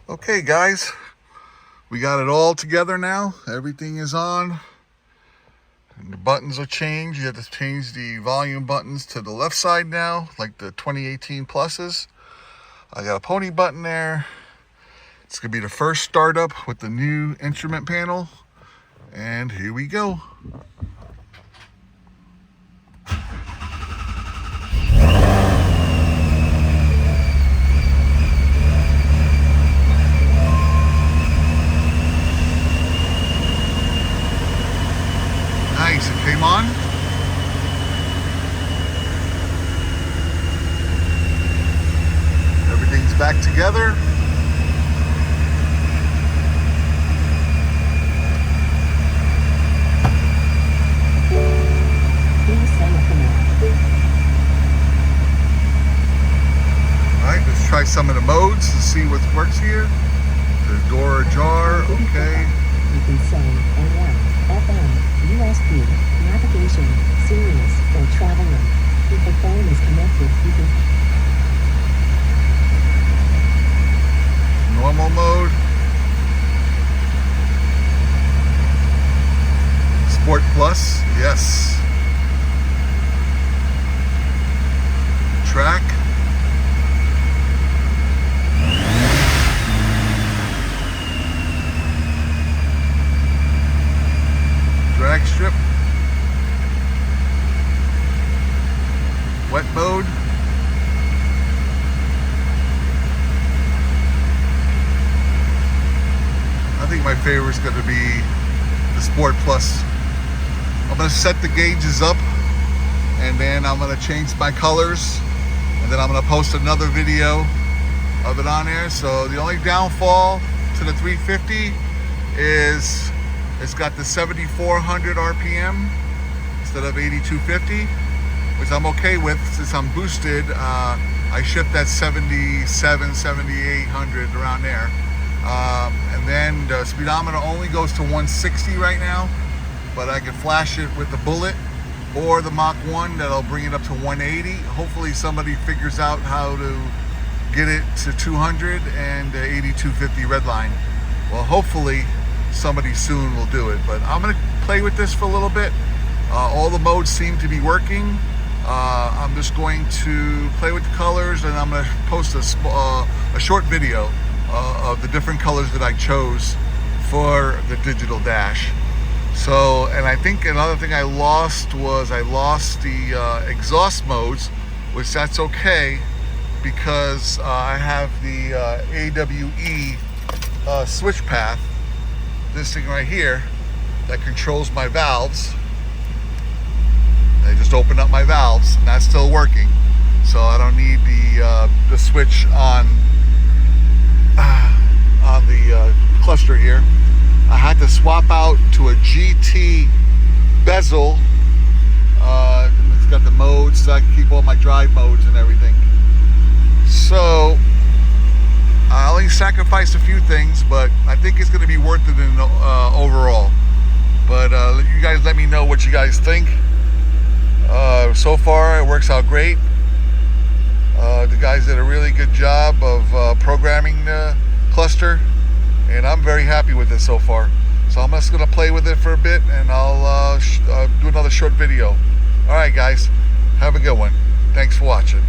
Okay guys, we got it all together now. Everything is on. And the buttons are changed. You have to change the volume buttons to the left side now, like the 2018 pluses. I got a pony button there. It's gonna be the first startup with the new instrument panel. And here we go. Nice, it came on. Everything's back together. Alright, let's try some of the modes to see what works here. The door ajar, okay. You can say AM, FM, USB, navigation, Sirius, or traveling. If the phone is connected, you can Normal mode. Sport Plus, yes. Track. Drag strip. Wet mode. I think my favorite is going to be the Sport Plus. I'm going to set the gauges up, and then I'm going to change my colors, and then I'm going to post another video of it on there. So the only downfall to the 350 is it's got the 7,400 RPM instead of 8,250, which I'm okay with since I'm boosted. I shipped at 77, 7,800 around there. And then the speedometer only goes to 160 right now, but I can flash it with the Bullet or the Mach 1 that'll bring it up to 180. Hopefully somebody figures out how to get it to 200 and the 8250 redline. Well, hopefully somebody soon will do it, but I'm gonna play with this for a little bit. All the modes seem to be working. I'm just going to play with the colors, and I'm gonna post a short video of the different colors that I chose for the digital dash. So, and I think another thing I lost was the exhaust modes, which that's okay because I have the AWE switch path, this thing right here that controls my valves. I just open up my valves and that's still working, so I don't need the switch on the cluster here. I had to swap out to a GT bezel. It's got the modes so I can keep all my drive modes and everything. So I only sacrificed a few things, but I think it's going to be worth it in overall. But you guys let me know what you guys think. So far it works out great. The guys did a really good job of programming the cluster, and I'm very happy with it so far. So I'm just going to play with it for a bit, and I'll do another short video. Alright guys, have a good one. Thanks for watching.